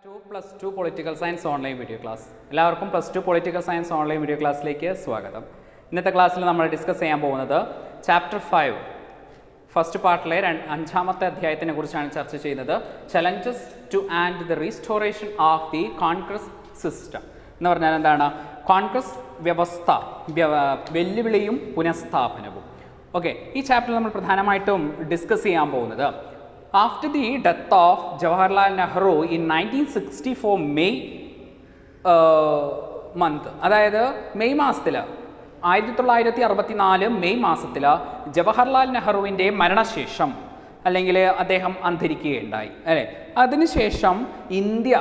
+2 political science online video class. എല്ലാവർക്കും +2 political science online video ക്ലാസ്സിലേക്ക് സ്വാഗതം. ഇന്നത്തെ ക്ലാസ്സിൽ നമ്മൾ ഡിസ്കസ് ചെയ്യാൻ പോകുന്നത് ചാപ്റ്റർ 5 ഫസ്റ്റ് പാർട്ടിലെ അഞ്ചാമത്തെ അധ്യായത്തിനെ കുറിച്ചാണ് ചർച്ച ചെയ്യുന്നത്. Challenges two and the restoration of the Congress system എന്ന് പറഞ്ഞാൽ എന്താണ്? കോൺഗ്രസ് വ്യവസ്ഥ, വെല്ലുവിളിയും പുനഃസ്ഥാപനവും. ഓക്കെ, ഈ ചാപ്റ്ററിൽ നമ്മൾ പ്രധാനമായിട്ടും ഡിസ്കസ് ചെയ്യാൻ പോകുന്നത് after the death of Jawaharlal Nehru in 1964 May month, അതായത് മെയ് മാസത്തിൽ 1964 മെയ് മാസത്തിൽ ജവഹർലാൽ നെഹ്റുവിൻ്റെ മരണശേഷം അല്ലെങ്കിൽ അദ്ദേഹം അന്തരിക്കുകയുണ്ടായി അല്ലേ. അതിനുശേഷം India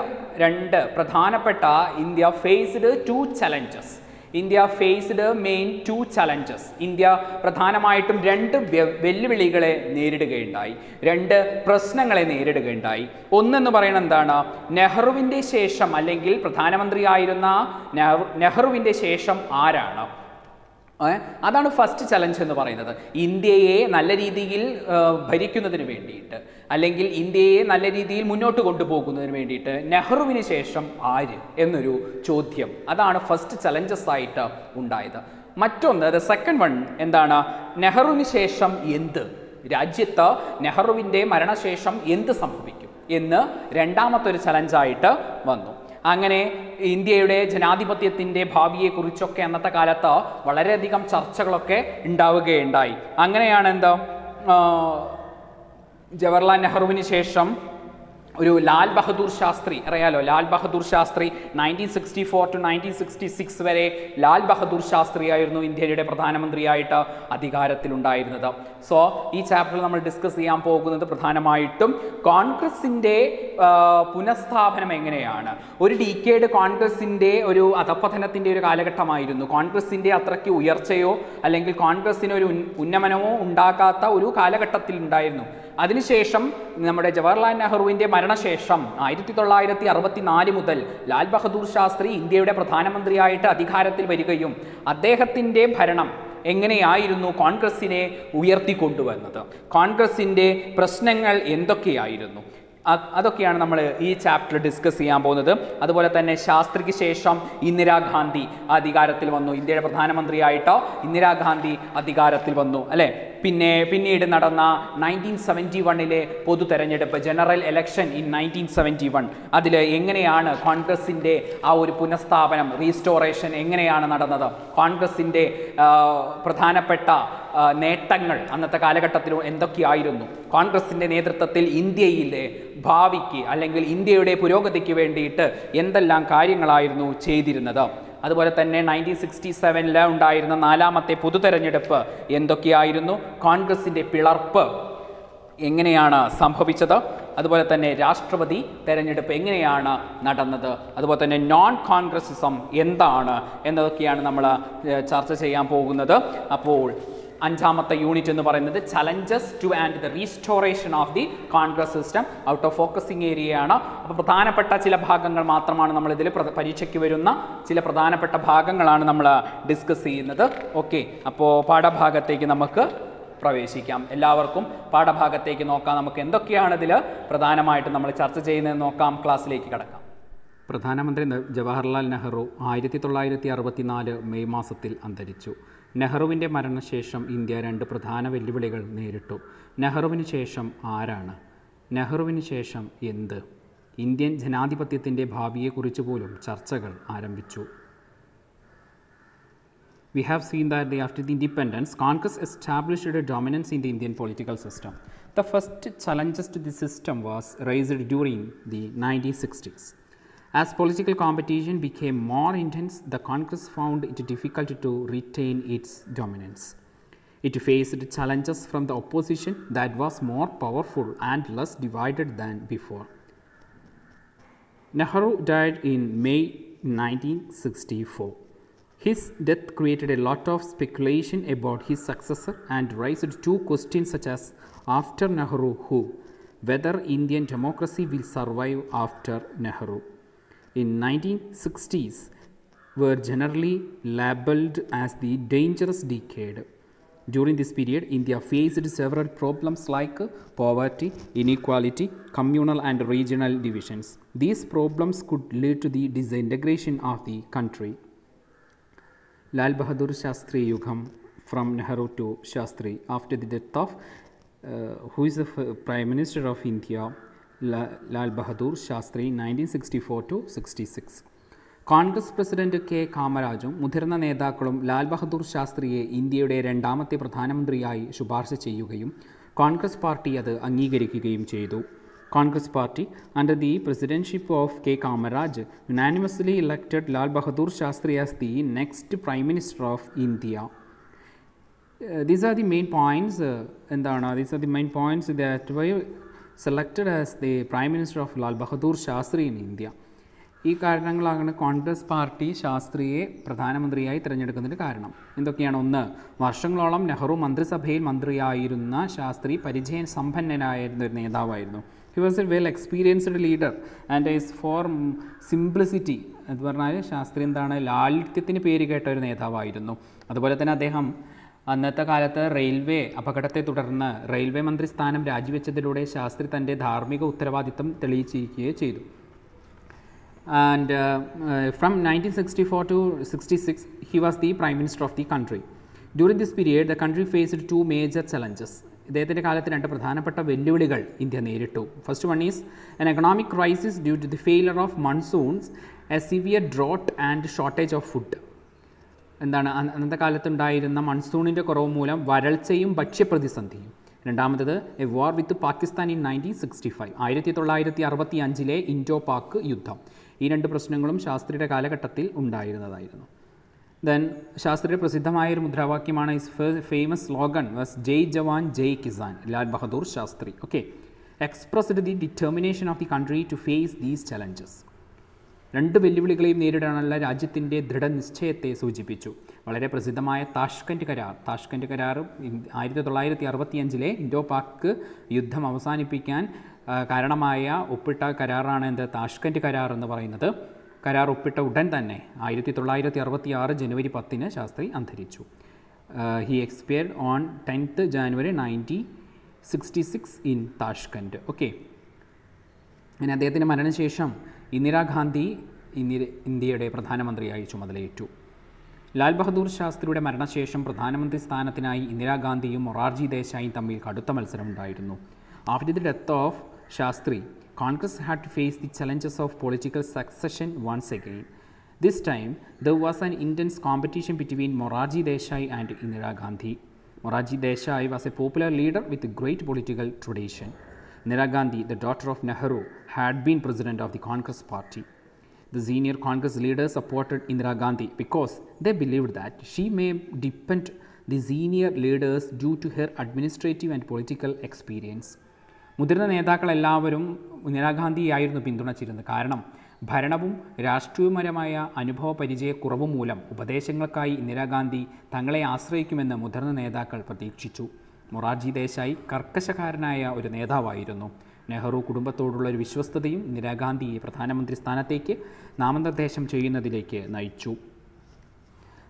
faced two challenges. India faced main two challenges. India പ്രധാനമായിട്ടും രണ്ട് വെല്ലുവിളികളെ നേരിടുകയുണ്ടായി, രണ്ട് പ്രശ്നങ്ങളെ നേരിടുകയുണ്ടായി. ഒന്നെന്ന് പറയുന്നത് എന്താണ്? നെഹ്റുവിൻ്റെ ശേഷം അല്ലെങ്കിൽ പ്രധാനമന്ത്രിയായിരുന്ന നെഹ്റുവിൻ്റെ ശേഷം ആരാണ്? അതാണ് ഫസ്റ്റ് ചലഞ്ച് എന്ന് പറയുന്നത്. ഇന്ത്യയെ നല്ല രീതിയിൽ ഭരിക്കുന്നതിന് വേണ്ടിയിട്ട് അല്ലെങ്കിൽ ഇന്ത്യയെ നല്ല രീതിയിൽ മുന്നോട്ട് കൊണ്ടുപോകുന്നതിന് വേണ്ടിയിട്ട് നെഹ്റുവിന് ശേഷം ആര് എന്നൊരു ചോദ്യം. അതാണ് ഫസ്റ്റ് ചലഞ്ചസ് ആയിട്ട് ഉണ്ടായത്. മറ്റൊന്ന്, ദ സെക്കൻഡ് വൺ എന്താണ്? നെഹ്റുവിന് ശേഷം എന്ത്? രാജ്യത്ത് നെഹ്റുവിൻ്റെ മരണശേഷം എന്ത് സംഭവിക്കും എന്ന് രണ്ടാമത്തെ ഒരു ചലഞ്ചായിട്ട് വന്നു. അങ്ങനെ ഇന്ത്യയുടെ ജനാധിപത്യത്തിൻ്റെ ഭാവിയെക്കുറിച്ചൊക്കെ അന്നത്തെ കാലത്ത് വളരെയധികം ചർച്ചകളൊക്കെ ഉണ്ടാവുകയുണ്ടായി. അങ്ങനെയാണ് എന്താ, ജവഹർലാൽ നെഹ്റുവിന് ശേഷം ഒരു ലാൽ ബഹദൂർ ശാസ്ത്രി, അറിയാലോ ലാൽ ബഹദൂർ ശാസ്ത്രി 1964 to 1966 വരെ ലാൽ ബഹദൂർ ശാസ്ത്രിയായിരുന്നു ഇന്ത്യയുടെ പ്രധാനമന്ത്രിയായിട്ട് അധികാരത്തിലുണ്ടായിരുന്നത്. സോ ഈ ചാപ്റ്ററിൽ നമ്മൾ ഡിസ്കസ് ചെയ്യാൻ പോകുന്നത് പ്രധാനമായിട്ടും കോൺഗ്രസിൻ്റെ പുനഃസ്ഥാപനം എങ്ങനെയാണ്. ഒരു ഡീക്കേഡ് കോൺഗ്രസിൻ്റെ ഒരു അധപ്പതനത്തിൻ്റെ ഒരു കാലഘട്ടമായിരുന്നു. കോൺഗ്രസിൻ്റെ അത്രയ്ക്ക് ഉയർച്ചയോ അല്ലെങ്കിൽ കോൺഗ്രസിന് ഒരു ഉന്നമനമോ ഉണ്ടാകാത്ത ഒരു കാലഘട്ടത്തിൽ ഉണ്ടായിരുന്നു. അതിനുശേഷം നമ്മുടെ ജവഹർലാൽ നെഹ്റുവിൻ്റെ മരണശേഷം 1964 മുതൽ ലാൽ ബഹദൂർ ശാസ്ത്രി ഇന്ത്യയുടെ പ്രധാനമന്ത്രിയായിട്ട് അധികാരത്തിൽ വരികയും അദ്ദേഹത്തിൻ്റെ ഭരണം എങ്ങനെയായിരുന്നു കോൺഗ്രസിനെ ഉയർത്തിക്കൊണ്ടുവന്നത്, കോൺഗ്രസിൻ്റെ പ്രശ്നങ്ങൾ എന്തൊക്കെയായിരുന്നു, അതൊക്കെയാണ് നമ്മൾ ഈ ചാപ്റ്റർ ഡിസ്കസ് ചെയ്യാൻ പോകുന്നത്. അതുപോലെ തന്നെ ശാസ്ത്രിക്ക് ശേഷം ഇന്ദിരാഗാന്ധി അധികാരത്തിൽ വന്നു. ഇന്ത്യയുടെ പ്രധാനമന്ത്രിയായിട്ട് ഇന്ദിരാഗാന്ധി അധികാരത്തിൽ വന്നു അല്ലേ. പിന്നീട് നടന്ന 1971 പൊതു തെരഞ്ഞെടുപ്പ്, ജനറൽ ഇലക്ഷൻ ഇൻ 1971, അതിൽ എങ്ങനെയാണ് കോൺഗ്രസിൻ്റെ ആ ഒരു പുനഃസ്ഥാപനം, റീസ്റ്റോറേഷൻ എങ്ങനെയാണ് നടന്നത്, കോൺഗ്രസിൻ്റെ പ്രധാനപ്പെട്ട നേട്ടങ്ങൾ അന്നത്തെ കാലഘട്ടത്തിൽ എന്തൊക്കെയായിരുന്നു, കോൺഗ്രസിൻ്റെ നേതൃത്വത്തിൽ ഇന്ത്യയിലെ ഭാവിക്ക് അല്ലെങ്കിൽ ഇന്ത്യയുടെ പുരോഗതിക്ക് വേണ്ടിയിട്ട് എന്തെല്ലാം കാര്യങ്ങളായിരുന്നു ചെയ്തിരുന്നത്. അതുപോലെ തന്നെ 1967 ഉണ്ടായിരുന്ന നാലാമത്തെ പൊതു തെരഞ്ഞെടുപ്പ് എന്തൊക്കെയായിരുന്നു, കോൺഗ്രസിൻ്റെ പിളർപ്പ് എങ്ങനെയാണ് സംഭവിച്ചത്, അതുപോലെ തന്നെ രാഷ്ട്രപതി തെരഞ്ഞെടുപ്പ് എങ്ങനെയാണ് നടന്നത്, അതുപോലെ തന്നെ നോൺ കോൺഗ്രസിസം എന്താണ് എന്നതൊക്കെയാണ് നമ്മൾ ചർച്ച ചെയ്യാൻ പോകുന്നത്. അപ്പോൾ അഞ്ചാമത്തെ യൂണിറ്റ് എന്ന് പറയുന്നത് challenges two and the restoration of the Congress system. Out of focusing ഏരിയയാണ്. അപ്പോൾ പ്രധാനപ്പെട്ട ചില ഭാഗങ്ങൾ മാത്രമാണ് നമ്മളിതിൽ പരീക്ഷയ്ക്ക് വരുന്ന ചില പ്രധാനപ്പെട്ട ഭാഗങ്ങളാണ് നമ്മൾ ഡിസ്കസ് ചെയ്യുന്നത്. ഓക്കെ, അപ്പോൾ പാഠഭാഗത്തേക്ക് നമുക്ക് പ്രവേശിക്കാം. എല്ലാവർക്കും പാഠഭാഗത്തേക്ക് നോക്കാം. നമുക്ക് എന്തൊക്കെയാണ് ഇതിൽ പ്രധാനമായിട്ടും നമ്മൾ ചർച്ച ചെയ്യുന്നതെന്ന് നോക്കാം. ക്ലാസ്സിലേക്ക് കടക്കാം. പ്രധാനമന്ത്രി ജവഹർലാൽ നെഹ്റു 1964 മെയ് മാസത്തിൽ അന്തരിച്ചു. നെഹ്റുവിൻ്റെ മരണശേഷം ഇന്ത്യ രണ്ട് പ്രധാന വെല്ലുവിളികൾ നേരിട്ടു. നെഹ്റുവിന് ശേഷം ആരാണ്? നെഹ്റുവിന് ശേഷം എന്ത്? ഇന്ത്യൻ ജനാധിപത്യത്തിൻ്റെ ഭാവിയെക്കുറിച്ച് പോലും ചർച്ചകൾ ആരംഭിച്ചു. We have seen that after the independence, Congress established a dominance in the Indian political system. The first challenges to the system was raised during the 1960s. As political competition became more intense, the Congress found it difficult to retain its dominance. It faced challenges from the opposition that was more powerful and less divided than before. Nehru died in May 1964. His death created a lot of speculation about his successor and raised two questions such as, after Nehru who? Whether Indian democracy will survive after Nehru. In 1960s were generally labelled as the dangerous decade. During this period, India faced several problems like poverty, inequality, communal and regional divisions. These problems could lead to the disintegration of the country. Lal Bahadur Shastri Yugam, from Nehru to Shastri. After the death of who is the Prime Minister of India, Lal Bahadur Shastri, 1964 to 66. Congress president K കാമരാജും മുതിർന്ന നേതാക്കളും ലാൽ ബഹദൂർ ശാസ്ത്രിയെ ഇന്ത്യയുടെ രണ്ടാമത്തെ പ്രധാനമന്ത്രിയായി ശുപാർശ ചെയ്യുകയും Congress party അത് അംഗീകരിക്കുകയും ചെയ്തു. Congress party, under the presidency of K. Kamaraj, unanimously elected Lal Bahadur Shastri as the next Prime Minister of India. These are the main points. These are the main points that were selected as the Prime Minister of Lal Bahadur Shastri in India. ഈ കാരണങ്ങളാണ് Congress party ശാസ്ത്രിയെ പ്രധാനമന്ത്രിയായി തിരഞ്ഞെടുക്കുന്നതിന് കാരണം. എന്തൊക്കെയാണ്? ഒന്ന്, വർഷങ്ങളോളം നെഹ്റു മന്ത്രിസഭയിൽ മന്ത്രിയായിരുന്ന ശാസ്ത്രി പരിചയസമ്പന്നനായിരുന്ന ഒരു നേതാവായിരുന്നു. He was a well experienced leader and is for simplicity എന്ന് പറഞ്ഞാൽ ശാസ്ത്രി എന്താണ്, ലാളിത്യത്തിന് പേര് കേട്ട ഒരു നേതാവായിരുന്നു. അതുപോലെ തന്നെ അദ്ദേഹം അന്നത്തെ കാലത്ത് റെയിൽവേ അപകടത്തെ തുടർന്ന് റെയിൽവേ മന്ത്രി സ്ഥാനം രാജിവെച്ചതിലൂടെ ശാസ്ത്രി തൻ്റെ ധാർമ്മിക ഉത്തരവാദിത്തം തെളിയിച്ചിരിക്കുകയും ചെയ്തു. And from 1964 to 66, he was the Prime Minister of the country. During this period, the country faced two major challenges. ഇദ്ദേഹത്തിൻ്റെ കാലത്ത് രണ്ട് പ്രധാനപ്പെട്ട വെല്ലുവിളികൾ ഇന്ത്യ നേരിട്ടു. First one is an economic crisis due to the failure of monsoons, a severe drought and shortage of food. എന്താണ്, അന്നത്തെ കാലത്തുണ്ടായിരുന്ന മൺസൂണിൻ്റെ കുറവ് മൂലം വരൾച്ചയും ഭക്ഷ്യപ്രതിസന്ധിയും. രണ്ടാമത്തത് a war with Pakistan in 1965, 1965 Indo Pak യുദ്ധം. ഈ രണ്ട് പ്രശ്നങ്ങളും ശാസ്ത്രിയുടെ കാലഘട്ടത്തിൽ ഉണ്ടായിരുന്നതായിരുന്നു. ദെൻ ശാസ്ത്രിയുടെ പ്രസിദ്ധമായ ഒരു മുദ്രാവാക്യമാണ് famous slogan was Jai Jawan Jai Kisan, Lal Bahadur Shastri. Okay, expressed the determination of the country to face these challenges. രണ്ട് വെല്ലുവിളികളെയും നേരിടാനുള്ള രാജ്യത്തിൻ്റെ ദൃഢനിശ്ചയത്തെ സൂചിപ്പിച്ചു. വളരെ പ്രസിദ്ധമായ താഷ്കൻഡ് കരാർ 1965 ഇൻഡോ പാക് യുദ്ധം അവസാനിപ്പിക്കാൻ കാരണമായ ഒപ്പിട്ട കരാറാണ് എന്ത്, താഷ്കൻഡ് കരാർ എന്ന് പറയുന്നത്. കരാർ ഒപ്പിട്ട ഉടൻ തന്നെ 1966 ജനുവരി 10 ശാസ്ത്രി അന്തരിച്ചു. He expired on 10th January 1966 in Tashkent. Okay, അങ്ങനെ അദ്ദേഹത്തിൻ്റെ മരണശേഷം ഇന്ദിരാഗാന്ധി ഇന്ത്യയുടെ പ്രധാനമന്ത്രിയായി ചുമതലയേറ്റു. ലാൽ ബഹദൂർ ശാസ്ത്രിയുടെ മരണശേഷം പ്രധാനമന്ത്രി സ്ഥാനത്തിനായി ഇന്ദിരാഗാന്ധിയും മൊറാർജി ദേശായിയും തമ്മിൽ കടുത്ത മത്സരമുണ്ടായിരുന്നു. After the death of Shastri, Congress had to face the challenges of political succession once again. This time, there was an intense competition between Morarji Desai and Indira Gandhi. Morarji Desai was a popular leader with a great political tradition. Indira Gandhi, the daughter of Nehru, had been president of the Congress party. The senior Congress leaders supported Indira Gandhi because they believed that she may depend the senior leaders due to her administrative and political experience. മുതിർന്ന നേതാക്കളെല്ലാവരും ഇന്ദിരാഗാന്ധിയായിരുന്നു പിന്തുണച്ചിരുന്നത്. കാരണം ഭരണവും രാഷ്ട്രീയപരമായ അനുഭവ പരിചയക്കുറവും മൂലം ഉപദേശങ്ങൾക്കായി ഇന്ദിരാഗാന്ധി തങ്ങളെ ആശ്രയിക്കുമെന്ന് മുതിർന്ന നേതാക്കൾ പ്രതീക്ഷിച്ചു. മൊറാർജി ദേശായി കർക്കശക്കാരനായ ഒരു നേതാവായിരുന്നു. നെഹ്റു കുടുംബത്തോടുള്ള ഒരു വിശ്വസ്തതയും ഇന്ദിരാഗാന്ധിയെ പ്രധാനമന്ത്രി സ്ഥാനത്തേക്ക് നാമനിർദ്ദേശം ചെയ്യുന്നതിലേക്ക് നയിച്ചു.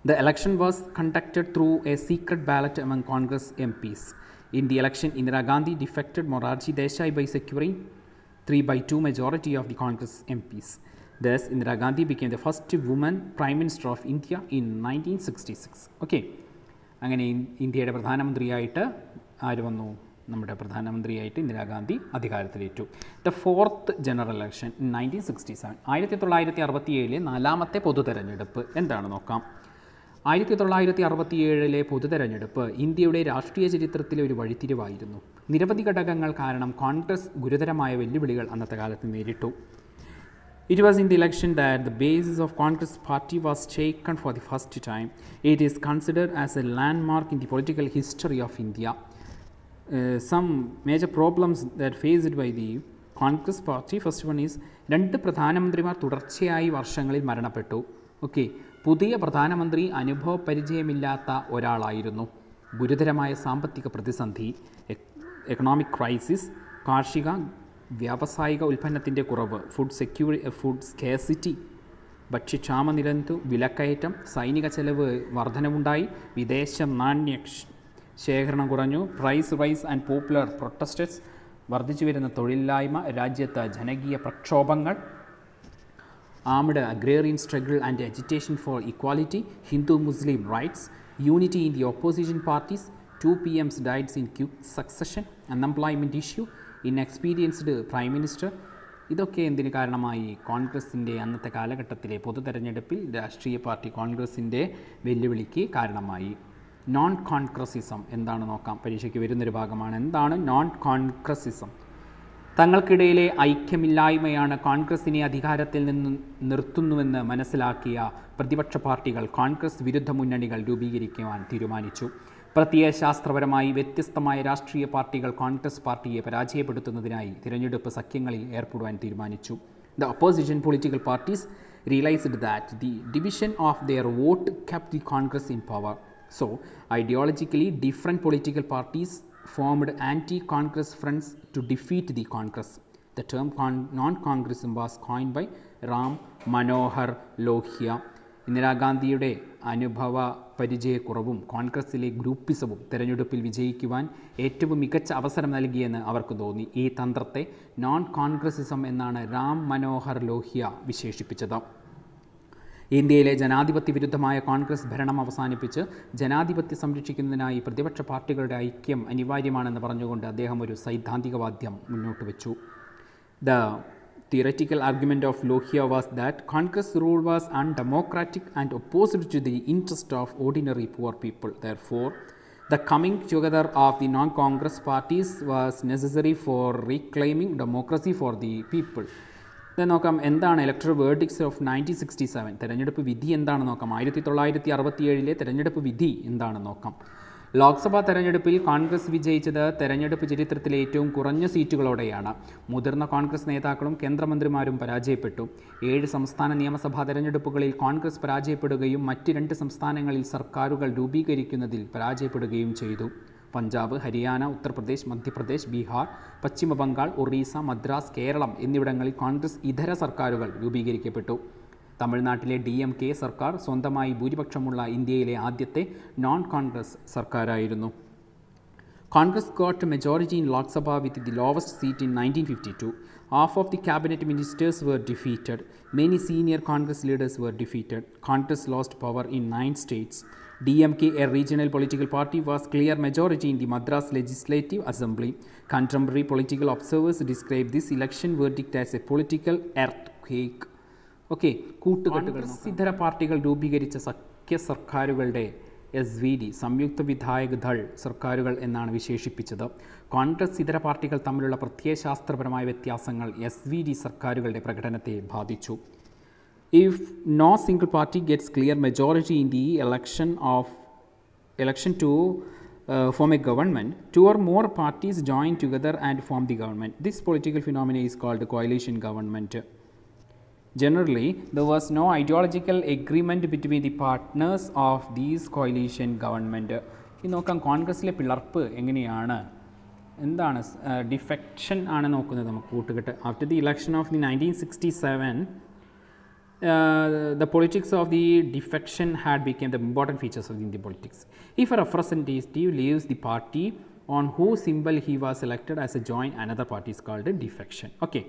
The election was conducted through a secret ballot among Congress MPs. In the election, Indira Gandhi defeated Morarji Desai by securing 3/2 majority of the Congress MPs. Thus, Indira Gandhi became the first woman Prime Minister of India in 1966. Okay, അങ്ങനെ ഇന്ത്യയുടെ പ്രധാനമന്ത്രിയായിട്ട് ആര് വന്നു? നമ്മുടെ പ്രധാനമന്ത്രിയായിട്ട് ഇന്ദിരാഗാന്ധി അധികാരത്തിലേറ്റു. The fourth general election 1967, 1967 നാലാമത്തെ പൊതു തെരഞ്ഞെടുപ്പ് എന്താണ് നോക്കാം. 1967 പൊതു തെരഞ്ഞെടുപ്പ് ഇന്ത്യയുടെ രാഷ്ട്രീയ ചരിത്രത്തിലെ ഒരു വഴിത്തിരിവായിരുന്നു. നിരവധി ഘടകങ്ങൾ കാരണം കോൺഗ്രസ് ഗുരുതരമായ വെല്ലുവിളികൾ അന്നത്തെ കാലത്ത് നേരിട്ടു. It was in the election that the basis of Congress party was shaken for the first time. It is considered as a landmark in the political history of India. Some major problems that faced by the Congress party, first one is രണ്ട് പ്രധാനമന്ത്രിമാർ തുടർച്ചയായി വർഷങ്ങളിൽ മരണപ്പെട്ടു. Okay, പുതിയ പ്രധാനമന്ത്രി അനുഭവ പരിചയമില്ലാത്ത ഒരാളായിരുന്നു. ഗുരുതരമായ സാമ്പത്തിക പ്രതിസന്ധി, എക്കണോമിക് ക്രൈസിസ്, കാർഷിക വ്യാവസായിക ഉൽപ്പന്നത്തിൻ്റെ കുറവ്, ഫുഡ് സ്കേസിറ്റി, ഭക്ഷ്യക്ഷാമം നിലനിന്നു, വിലക്കയറ്റം, സൈനിക ചെലവ് വർധനവുണ്ടായി, വിദേശ നാണ്യ ശേഖരണം കുറഞ്ഞു. Price rise and popular protesters, വർദ്ധിച്ചു വരുന്ന തൊഴിലില്ലായ്മ, രാജ്യത്ത് ജനകീയ പ്രക്ഷോഭങ്ങൾ, armed agrarian struggle and agitation for equality, Hindu Muslim rights, unity in the opposition parties, 2 PMs died in quick succession, unemployment issue, inexperienced prime minister. ഇതൊക്കെ എന്തിന് കാരണമായി? കോൺഗ്രസിൻ്റെ അന്നത്തെ കാലഘട്ടത്തിലെ പൊതു തെരഞ്ഞെടുപ്പിൽ രാഷ്ട്രീയ പാർട്ടി കോൺഗ്രസിൻ്റെ വെല്ലുവിളിക്ക് കാരണമായി. നോൺ കോൺഗ്രസിസം എന്താണ് നോക്കാം, പരീക്ഷയ്ക്ക് വരുന്നൊരു ഭാഗമാണ്. എന്താണ് നോൺ കോൺഗ്രസിസം? തങ്ങൾക്കിടയിലെ ഐക്യമില്ലായ്മയാണ് കോൺഗ്രസിനെ അധികാരത്തിൽ നിന്ന് നിർത്തുന്നുവെന്ന് മനസ്സിലാക്കിയ പ്രതിപക്ഷ പാർട്ടികൾ കോൺഗ്രസ് വിരുദ്ധ മുന്നണികൾ രൂപീകരിക്കുവാൻ തീരുമാനിച്ചു. പ്രത്യയശാസ്ത്രപരമായി വ്യത്യസ്തമായ രാഷ്ട്രീയ പാർട്ടികൾ കോൺഗ്രസ് പാർട്ടിയെ പരാജയപ്പെടുത്തുന്നതിനായി തിരഞ്ഞെടുപ്പ് സഖ്യങ്ങളിൽ ഏർപ്പെടുവാൻ തീരുമാനിച്ചു. The opposition political parties realized that the division of their vote kept the Congress in power. So, ideologically different political parties formed anti-Congress fronts to defeat the Congress. The term non-Congressism was coined by Ram Manohar Lohia. ഇന്ദിരാഗാന്ധിയുടെ അനുഭവ പരിചയക്കുറവും കോൺഗ്രസിലെ ഗ്രൂപ്പിസവും തെരഞ്ഞെടുപ്പിൽ വിജയിക്കുവാൻ ഏറ്റവും മികച്ച അവസരം നൽകിയെന്ന് അവർക്ക് തോന്നി. ഈ തന്ത്രത്തെ നോൺ കോൺഗ്രസിസം എന്നാണ് റാം മനോഹർ ലോഹ്യ വിശേഷിപ്പിച്ചത്. ഇന്ത്യയിലെ ജനാധിപത്യ വിരുദ്ധമായ കോൺഗ്രസ് ഭരണം അവസാനിപ്പിച്ച് ജനാധിപത്യം സംരക്ഷിക്കുന്നതിനായി പ്രതിപക്ഷ പാർട്ടികളുടെ ഐക്യം അനിവാര്യമാണെന്ന് പറഞ്ഞുകൊണ്ട് അദ്ദേഹം ഒരു സൈദ്ധാന്തികവാദ്യം മുന്നോട്ട് വെച്ചു. The theoretical argument of Lohia was that Congress rule was undemocratic and opposed to the interest of ordinary poor people. Therefore, the coming together of the non-Congress parties was necessary for reclaiming democracy for the people. ഇത് നോക്കാം, എന്താണ് electoral വേർഡിക്ട്സ് of 1967? തെരഞ്ഞെടുപ്പ് വിധി എന്താണെന്ന് നോക്കാം. 1967 തെരഞ്ഞെടുപ്പ് വിധി എന്താണെന്ന് നോക്കാം. ലോക്സഭാ തെരഞ്ഞെടുപ്പിൽ കോൺഗ്രസ് വിജയിച്ചത് തെരഞ്ഞെടുപ്പ് ചരിത്രത്തിലെ ഏറ്റവും കുറഞ്ഞ സീറ്റുകളോടെയാണ്. മുതിർന്ന കോൺഗ്രസ് നേതാക്കളും കേന്ദ്രമന്ത്രിമാരും പരാജയപ്പെട്ടു. 7 സംസ്ഥാന നിയമസഭാ തെരഞ്ഞെടുപ്പുകളിൽ കോൺഗ്രസ് പരാജയപ്പെടുകയും മറ്റ് 2 സംസ്ഥാനങ്ങളിൽ സർക്കാരുകൾ രൂപീകരിക്കുന്നതിൽ പരാജയപ്പെടുകയും ചെയ്തു. പഞ്ചാബ്, ഹരിയാന, ഉത്തർപ്രദേശ്, മധ്യപ്രദേശ്, ബീഹാർ, പശ്ചിമ ബംഗാൾ, ഒറീസ, മദ്രാസ്, കേരളം എന്നിവിടങ്ങളിൽ കോൺഗ്രസ് ഇതര സർക്കാരുകൾ രൂപീകരിക്കപ്പെട്ടു. തമിഴ്നാട്ടിലെ DMK സർക്കാർ സ്വന്തമായി ഭൂരിപക്ഷമുള്ള ഇന്ത്യയിലെ ആദ്യത്തെ നോൺ കോൺഗ്രസ് സർക്കാരായിരുന്നു. Congress got a majority in Lok Sabha with the lowest seat in 1952. Half of the cabinet ministers were defeated. Many senior Congress leaders were defeated. Congress lost power in 9 states. DMK, a regional political party, was clear majority in the Madras Legislative Assembly. Contemporary political observers describe this election verdict as a political earthquake. Okay, കൂട്ടുകെട്ടുകൾ. ഇതര പാർട്ടികൾ രൂപീകരിച്ച സഖ്യ സർക്കാരുകളുടെ SVD, സംയുക്ത വിധായക് ദൾ സർക്കാരുകൾ എന്നാണ് വിശേഷിപ്പിച്ചത്. കോൺഗ്രസ് ഇതര പാർട്ടികൾ തമ്മിലുള്ള പ്രത്യയശാസ്ത്രപരമായ വ്യത്യാസങ്ങൾ SVD സർക്കാരുകളുടെ പ്രകടനത്തെ ബാധിച്ചു. If no single party gets clear majority in the election to form a government, 2 or more parties join together and form the government. This political phenomenon is called coalition government. Generally, there was no ideological agreement between the partners of these coalition government. ഈ നോക്കാം, കോൺഗ്രസിലെ പിളർപ്പ് എങ്ങനെയാണ്, എന്താണ് defection ആണ് നോക്കുന്നത് നമുക്ക് കൂട്ടുകെട്ട്. After the election of the 1967, the politics of the defection had become the important features of Indian politics. If a representative leaves the party on whose symbol he was elected as a join another party is called a defection. Okay.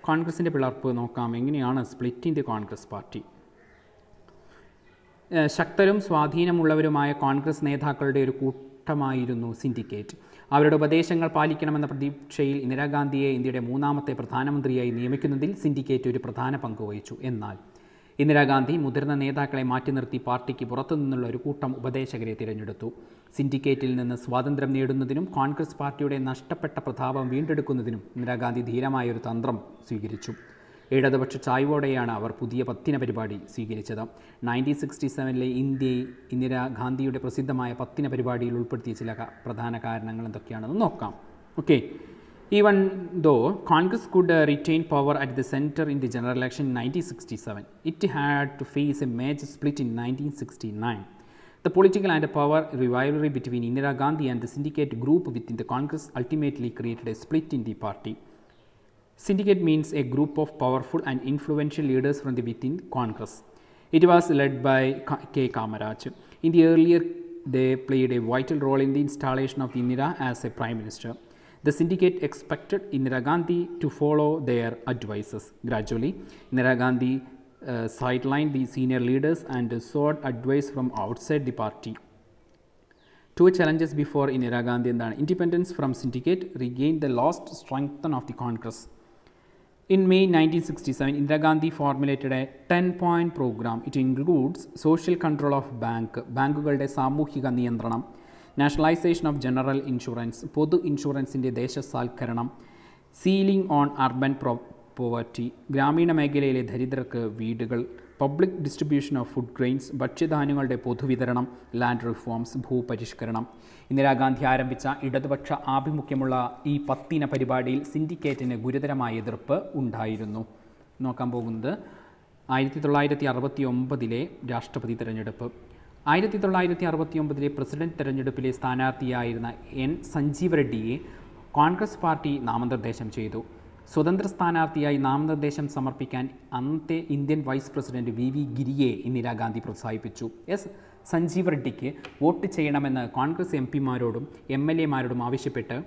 കോൺഗ്രസിൻ്റെ പിളർപ്പ് നോക്കാം, എങ്ങനെയാണ് split in the Congress party. ശക്തരും സ്വാധീനമുള്ളവരുമായ കോൺഗ്രസ് നേതാക്കളുടെ ഒരു കൂട്ടമായിരുന്നു syndicate. അവരുടെ ഉപദേശങ്ങൾ പാലിക്കണമെന്ന പ്രതീക്ഷയിൽ ഇന്ദിരാഗാന്ധിയെ ഇന്ത്യയുടെ 3ാമത്തെ പ്രധാനമന്ത്രിയായി നിയമിക്കുന്നതിൽ സിൻഡിക്കേറ്റ് ഒരു പ്രധാന പങ്ക് വഹിച്ചു. എന്നാൽ ഇന്ദിരാഗാന്ധി മുതിർന്ന നേതാക്കളെ മാറ്റി നിർത്തി പാർട്ടിക്ക് പുറത്തുനിന്നുള്ള ഒരു കൂട്ടം ഉപദേശകരെ തിരഞ്ഞെടുത്തു. സിൻഡിക്കേറ്റിൽ നിന്ന് സ്വാതന്ത്ര്യം നേടുന്നതിനും കോൺഗ്രസ് പാർട്ടിയുടെ നഷ്ടപ്പെട്ട പ്രതാപം വീണ്ടെടുക്കുന്നതിനും ഇന്ദിരാഗാന്ധി ധീരമായൊരു തന്ത്രം സ്വീകരിച്ചു. ഇടതുപക്ഷ ചായ്വോടെയാണ് അവർ പുതിയ പത്തിന പരിപാടി സ്വീകരിച്ചത്. 1967 ഇന്ദിരാഗാന്ധിയുടെ പ്രസിദ്ധമായ പത്തിന പരിപാടിയിൽ ഉൾപ്പെടുത്തിയ ചില പ്രധാന കാരണങ്ങൾ എന്തൊക്കെയാണെന്ന് നോക്കാം. Okay, even though Congress could retain power at the center in the general election in 1967, it had to face a major split in 1969. The political and power rivalry between Indira Gandhi and the syndicate group within the Congress ultimately created a split in the party. Syndicate means a group of powerful and influential leaders from within Congress. It was led by K. Kamaraj. In the earlier they played a vital role in the installation of Indira as a prime minister. The syndicate expected Indira Gandhi to follow their advices. Gradually, Indira Gandhi sidelined the senior leaders and sought advice from outside the party. Two challenges before Indira Gandhi and independence from syndicate regained the lost strength of the Congress. In May 1967, Indira Gandhi formulated a 10-point program. It includes social control of ബാങ്കുകളുടെ സാമൂഹിക നിയന്ത്രണം, nationalisation of general insurance, പൊതു ഇൻഷുറൻസിൻ്റെ ദേശസാൽക്കരണം, ceiling on urban poverty, ഗ്രാമീണ മേഖലയിലെ ദരിദ്രർക്ക് വീടുകൾ, public distribution of food grains, ഭക്ഷ്യധാന്യങ്ങളുടെ പൊതുവിതരണം, ലാൻഡ് റിഫോംസ്, ഭൂപരിഷ്കരണം. ഇന്ദിരാഗാന്ധി ആരംഭിച്ച ഇടതുപക്ഷ ആഭിമുഖ്യമുള്ള ഈ 10 പരിപാടിയിൽ സിൻഡിക്കേറ്റിന് ഗുരുതരമായ എതിർപ്പ് ഉണ്ടായിരുന്നു. നോക്കാൻ പോകുന്നത് 1969 രാഷ്ട്രപതി തെരഞ്ഞെടുപ്പ്. 1969 പ്രസിഡന്റ് തെരഞ്ഞെടുപ്പിലെ സ്ഥാനാർത്ഥിയായിരുന്ന എൻ സഞ്ജീവ റെഡ്ഡിയെ കോൺഗ്രസ് പാർട്ടി നാമനിർദ്ദേശം ചെയ്തു. സ്വതന്ത്ര സ്ഥാനാർത്ഥിയായി നാമനിർദ്ദേശം സമർപ്പിക്കാൻ അന്നത്തെ ഇന്ത്യൻ വൈസ് പ്രസിഡന്റ് വി ഗിരിയെ ഇന്ദിരാഗാന്ധി പ്രോത്സാഹിപ്പിച്ചു. എസ് സഞ്ജീവ റെഡ്ഡിക്ക് വോട്ട് ചെയ്യണമെന്ന് കോൺഗ്രസ് എംപിമാരോടും MLAമാരോടും ആവശ്യപ്പെട്ട്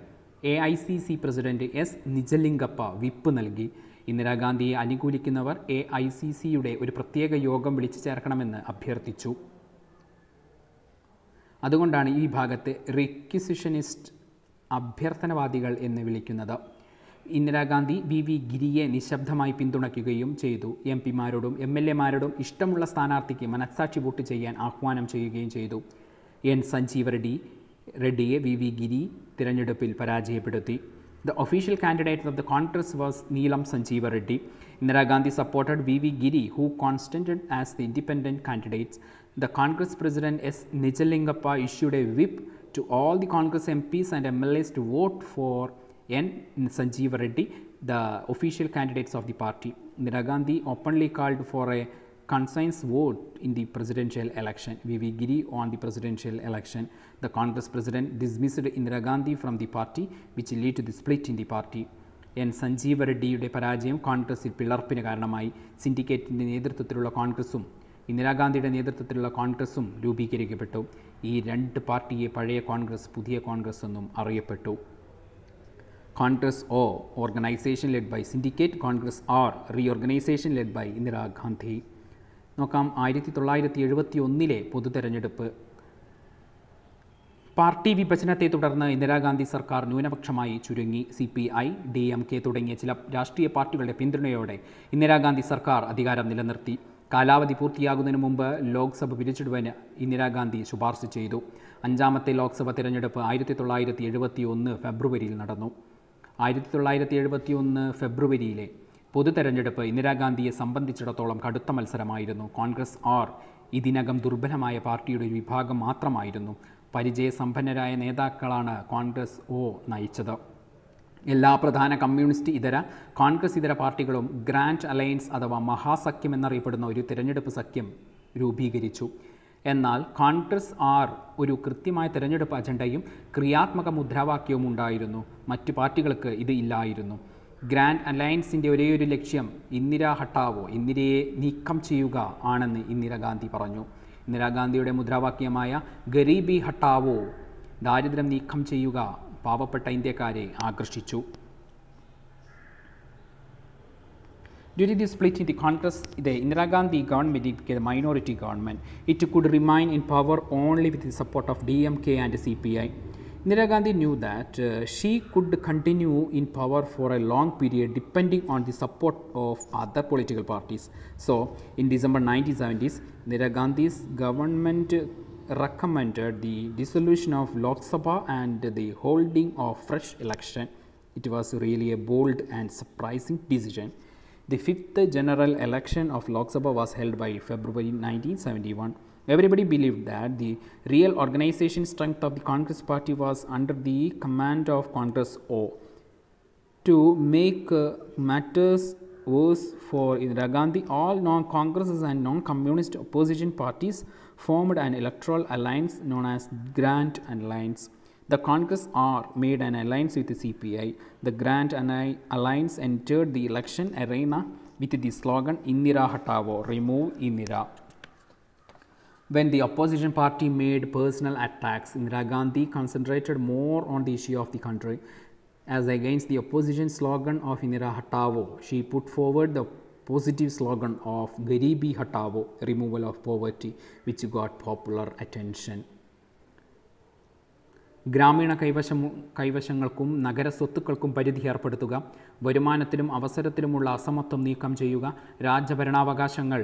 AICC president S Nijalingappa whip നൽകി. ഇന്ദിരാഗാന്ധിയെ അനുകൂലിക്കുന്നവർ AICCയുടെ ഒരു പ്രത്യേക യോഗം വിളിച്ചു ചേർക്കണമെന്ന് അഭ്യർത്ഥിച്ചു. അതുകൊണ്ടാണ് ഈ ഭാഗത്തെ റിക്വിസിഷനിസ്റ്റ് അഭ്യർത്ഥനവാദികൾ എന്ന് വിളിക്കുന്നത്. ഇന്ദിരാഗാന്ധി വി ഗിരിയെ നിശബ്ദമായി പിന്തുണയ്ക്കുകയും ചെയ്തു. MPമാരോടും MLAമാരോടും ഇഷ്ടമുള്ള സ്ഥാനാർത്ഥിക്ക് മനസ്സാക്ഷി വോട്ട് ചെയ്യാൻ ആഹ്വാനം ചെയ്യുകയും ചെയ്തു. എൻ സഞ്ജീവ റെഡ്ഡിയെ വി ഗിരി തിരഞ്ഞെടുപ്പിൽ പരാജയപ്പെടുത്തി. The official candidate of the Congress was Neelam Sanjeeva Reddy. Indira Gandhi supported V. Giri, who contested as the independent candidates. The Congress President S. Nijalingappa issued a whip to all the Congress MPs and MLAs to vote for N. Sanjeeva Reddy, the official candidates of the party. Indira Gandhi openly called for a consensus vote in the presidential election. V. Giri won the presidential election. The Congress president dismissed Indira Gandhi from the party, which led to the split in the party. N. Sanjeeva Reddyയുടെ പരാജയം കോൺഗ്രസിൽ പിളർപ്പിന് കാരണമായി. സിൻഡിക്കേറ്റിൻ്റെ നേതൃത്വത്തിലുള്ള കോൺഗ്രസും ഇന്ദിരാഗാന്ധിയുടെ നേതൃത്വത്തിലുള്ള കോൺഗ്രസും രൂപീകരിക്കപ്പെട്ടു. ഈ രണ്ട് പാർട്ടിയെ പഴയ കോൺഗ്രസ്, പുതിയ കോൺഗ്രസ് എന്നും അറിയപ്പെട്ടു. Congress O, organization led by syndicate. Congress R, reorganization led by Indira Gandhi. നോക്കാം 1971 പൊതു തെരഞ്ഞെടുപ്പ്. പാർട്ടി വിഭജനത്തെ തുടർന്ന് ഇന്ദിരാഗാന്ധി സർക്കാർ ന്യൂനപക്ഷമായി ചുരുങ്ങി. CPI, DMK തുടങ്ങിയ ചില രാഷ്ട്രീയ പാർട്ടികളുടെ പിന്തുണയോടെ ഇന്ദിരാഗാന്ധി സർക്കാർ അധികാരം നിലനിർത്തി. കാലാവധി പൂർത്തിയാകുന്നതിന് മുമ്പ് ലോക്സഭ പിരിച്ചുവിടുവാൻ ഇന്ദിരാഗാന്ധി ശുപാർശ ചെയ്തു. 5ാമത്തെ ലോക്സഭ തിരഞ്ഞെടുപ്പ് 1971 ഫെബ്രുവരിയിൽ നടന്നു. 1971 ഫെബ്രുവരിയിലെ പൊതു തെരഞ്ഞെടുപ്പ് ഇന്ദിരാഗാന്ധിയെ സംബന്ധിച്ചിടത്തോളം കടുത്ത മത്സരമായിരുന്നു. കോൺഗ്രസ് R ഇതിനകം ദുർബലമായ പാർട്ടിയുടെ ഒരു വിഭാഗം മാത്രമായിരുന്നു. പരിചയസമ്പന്നരായ നേതാക്കളാണ് കോൺഗ്രസ് O നയിച്ചത്. എല്ലാ പ്രധാന കമ്മ്യൂണിസ്റ്റ് ഇതര, കോൺഗ്രസ് ഇതര പാർട്ടികളും ഗ്രാൻഡ് അലയൻസ് അഥവാ മഹാസഖ്യം എന്നറിയപ്പെടുന്ന ഒരു തിരഞ്ഞെടുപ്പ് സഖ്യം രൂപീകരിച്ചു. എന്നാൽ കോൺഗ്രസ് R ഒരു കൃത്യമായ തിരഞ്ഞെടുപ്പ് അജണ്ടയും ക്രിയാത്മക മുദ്രാവാക്യവും ഉണ്ടായിരുന്നു. മറ്റു പാർട്ടികൾക്ക് ഇത് ഇല്ലായിരുന്നു. ഗ്രാൻഡ് അലയൻസിൻ്റെ ഒരേയൊരു ലക്ഷ്യം ഇന്ദിരാ ഹട്ടാവോ, ഇന്ദിരയെ നീക്കം ചെയ്യുക ആണെന്ന് ഇന്ദിരാഗാന്ധി പറഞ്ഞു. ഇന്ദിരാഗാന്ധിയുടെ മുദ്രാവാക്യമായ ഗരീബി ഹട്ടാവോ, ദാരിദ്ര്യം നീക്കം ചെയ്യുക, പാവപ്പെട്ട ഇന്ത്യക്കാരെ ആകർഷിച്ചു. During the split in the Congress, the Indira Gandhi government became a minority government. It could remain in power only with the support of DMK and CPI. Indira Gandhi knew that she could continue in power for a long period depending on the support of other political parties. So, in December 1970s, Indira Gandhi's government recommended the dissolution of Lok Sabha and the holding of fresh election. It was really a bold and surprising decision. The 5th general election of Lok Sabha was held by February 1971. Everybody believed that the real organization strength of the Congress party was under the command of Congress O. To make matters worse for Indira Gandhi, all non-Congresses and non-communist opposition parties formed an electoral alliance known as Grand Alliance. The Congress R made an alliance with the CPI. The Grand Alliance entered the election arena with the slogan Indira Hatavo, remove Indira. When the opposition party made personal attacks, Indira Gandhi concentrated more on the issue of the country. As against the opposition slogan of Indira Hatavo, she put forward the positive slogan of Garibi Hatavo, removal of poverty, which got popular attention. ഗ്രാമീണ കൈവശങ്ങൾക്കും നഗര സ്വത്തുക്കൾക്കും പരിധി ഏർപ്പെടുത്തുക, വരുമാനത്തിലും അവസരത്തിലുമുള്ള അസമത്വം നീക്കം ചെയ്യുക, രാജഭരണാവകാശങ്ങൾ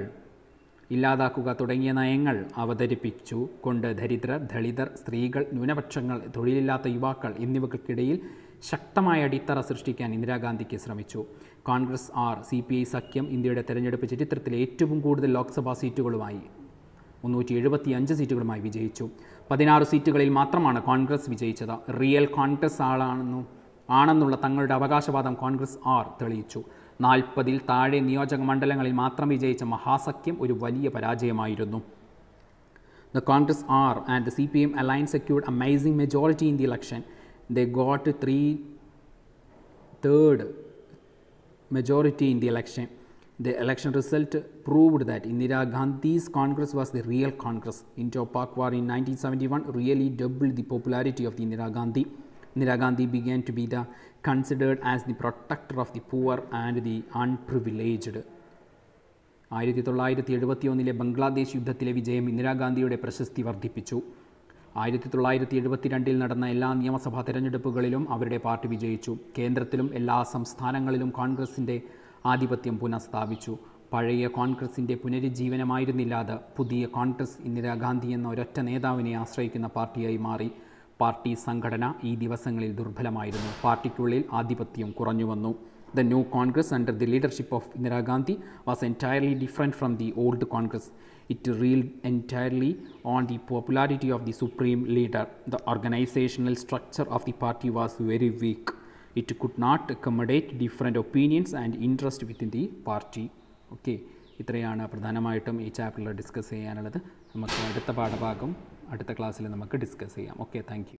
ഇല്ലാതാക്കുക തുടങ്ങിയ നയങ്ങൾ അവതരിപ്പിച്ചു കൊണ്ട് ദരിദ്രർ, ദളിതർ, സ്ത്രീകൾ, ന്യൂനപക്ഷങ്ങൾ, തൊഴിലില്ലാത്ത യുവാക്കൾ എന്നിവകൾക്കിടയിൽ ശക്തമായ അടിത്തറ സൃഷ്ടിക്കാൻ ഇന്ദിരാഗാന്ധിക്ക് ശ്രമിച്ചു. കോൺഗ്രസ് CPI സഖ്യം ഇന്ത്യയുടെ തെരഞ്ഞെടുപ്പ് ചരിത്രത്തിലെ ഏറ്റവും കൂടുതൽ ലോക്സഭാ സീറ്റുകളുമായി 375 സീറ്റുകളുമായി വിജയിച്ചു. 16 സീറ്റുകളിൽ മാത്രമാണ് കോൺഗ്രസ് വിജയിച്ചത്. റിയൽ കോൺഗ്രസ് ആണെന്നുള്ള തങ്ങളുടെ അവകാശവാദം കോൺഗ്രസ് തെളിയിച്ചു. 40-ൽ താഴെ നിയോജക മണ്ഡലങ്ങളിൽ മാത്രം വിജയിച്ച മഹാസഖ്യം ഒരു വലിയ പരാജയമായിരുന്നു. The Congress and the CPM alliance secured amazing majority in the election. They got 3/3 majority in the election. The election result proved that Indira Gandhi's Congress was the real Congress. Indo-Pak War in 1971 really doubled the popularity of the Indira Gandhi. Indira Gandhi began to be considered as the protector of the poor and the unprivileged. 1971 Bangladesh യുദ്ധത്തിലെ വിജയം ഇന്ദിരാഗാന്ധിയുടെ പ്രശസ്തി വർദ്ധിപ്പിച്ചു. 1972 നടന്ന എല്ലാ നിയമസഭാ തെരഞ്ഞെടുപ്പുകളിലും അവരുടെ party വിജയിച്ചു. കേന്ദ്രത്തിലും എല്ലാ സംസ്ഥാനങ്ങളിലും കോൺഗ്രസിൻ്റെ ആധിപത്യം പുനഃസ്ഥാപിച്ചു. പഴയ കോൺഗ്രസിൻ്റെ പുനരുജ്ജീവനമായിരുന്നില്ല അത്. പുതിയ കോൺഗ്രസ് ഇന്ദിരാഗാന്ധി എന്ന ഒരൊറ്റ നേതാവിനെ ആശ്രയിക്കുന്ന പാർട്ടിയായി മാറി. പാർട്ടി സംഘടന ഈ ദിവസങ്ങളിൽ ദുർബലമായിരുന്നു. പാർട്ടിക്കുള്ളിൽ ആധിപത്യം കുറഞ്ഞു വന്നു. The new Congress under the leadership of Indira Gandhi was entirely different from the old Congress. It relied entirely on the popularity of the supreme leader. The organizational structure of the party was very weak. It could not accommodate different opinions and interests within the party. Okay, ഇത്രയാണ് പ്രധാനമായിട്ടും ഈ ചാപ്റ്ററിൽ discuss ചെയ്യാനുള്ളത്. നമുക്ക് അടുത്ത പാഠഭാഗം അടുത്ത ക്ലാസ്സിൽ നമുക്ക് ഡിസ്കസ് ചെയ്യാം. Okay, thank you.